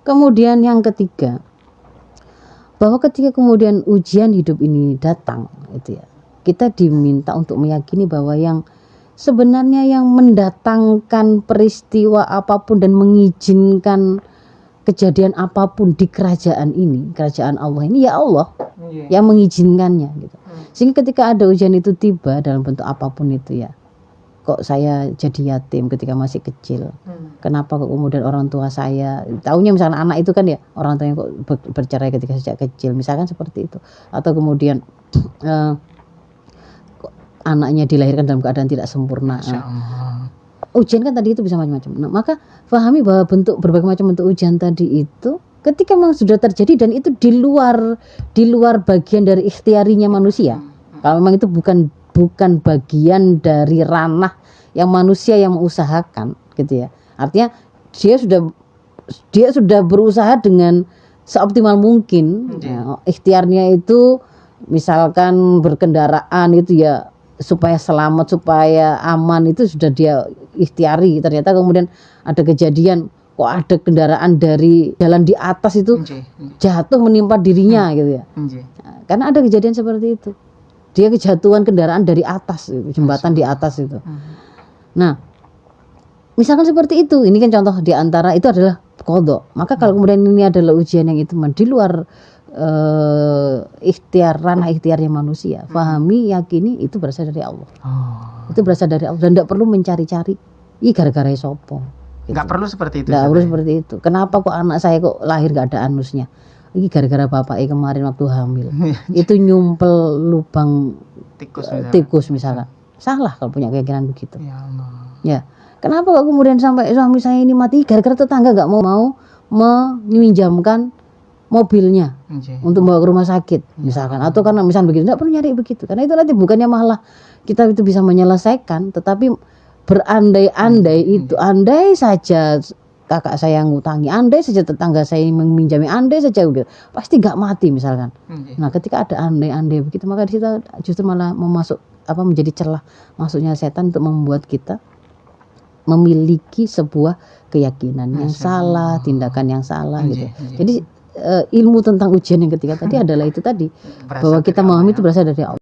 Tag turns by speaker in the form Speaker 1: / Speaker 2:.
Speaker 1: Kemudian yang ketiga, bahwa ketika kemudian ujian hidup ini datang, itu ya, kita diminta untuk meyakini bahwa yang sebenarnya yang mendatangkan peristiwa apapun dan mengizinkan kejadian apapun di kerajaan ini, kerajaan Allah ini, ya Allah yang mengizinkannya gitu. Sehingga ketika ada ujian itu tiba dalam bentuk apapun itu, ya, kok saya jadi yatim ketika masih kecil, kenapa kok kemudian orang tua saya, tahunya misalnya anak itu kan ya orang tuanya kok bercerai ketika sejak kecil, misalkan seperti itu. Atau kemudian anaknya dilahirkan dalam keadaan tidak sempurna. Ujian kan tadi itu bisa macam-macam. Nah, maka pahami bahwa berbagai macam bentuk ujian tadi itu ketika memang sudah terjadi dan itu di luar bagian dari ikhtiarinya manusia. Kalau memang itu bukan bagian dari ranah yang manusia yang mengusahakan, gitu ya. Artinya dia sudah berusaha dengan seoptimal mungkin. Nah, ikhtiarnya itu misalkan berkendaraan itu ya supaya selamat, supaya aman, itu sudah dia ikhtiari. Ternyata kemudian ada kejadian, kok ada kendaraan dari jalan di atas itu jatuh menimpa dirinya gitu ya. Nah, karena ada kejadian seperti itu, dia kejatuhan kendaraan dari atas, jembatan di atas itu. Nah, misalkan seperti itu, ini kan contoh di antara itu adalah qadha. Maka kalau kemudian ini adalah ujian yang itu di luar ranah ikhtiarnya manusia, pahami, yakini itu berasal dari Allah. Itu berasal dari Allah dan tidak perlu mencari-cari gara-gara sopo.
Speaker 2: Nggak perlu seperti itu.
Speaker 1: Nggak perlu seperti itu. Kenapa kok anak saya kok lahir nggak ada anusnya? Ini gara-gara bapaknya kemarin waktu hamil itu nyumpel lubang tikus misalkan. Salah kalau punya keyakinan begitu. Ya Allah. Ya. Kenapa kok kemudian sampai suami saya ini mati gara-gara tetangga nggak mau meminjamkan mobilnya untuk bawa ke rumah sakit misalkan, atau karena misalnya begitu, tidak perlu nyari begitu, karena itu nanti bukannya malah kita itu bisa menyelesaikan, tetapi berandai-andai itu, andai saja kakak saya ngutangi, andai saja tetangga saya meminjami, andai saja gitu, pasti nggak mati misalkan. Nah, ketika ada andai-andai begitu, maka kita justru malah menjadi celah masuknya setan untuk membuat kita memiliki sebuah keyakinan yang salah, tindakan yang salah gitu. Jadi ilmu tentang ujian yang ketiga tadi adalah itu tadi, bahwa kita memahami itu berasal dari Allah.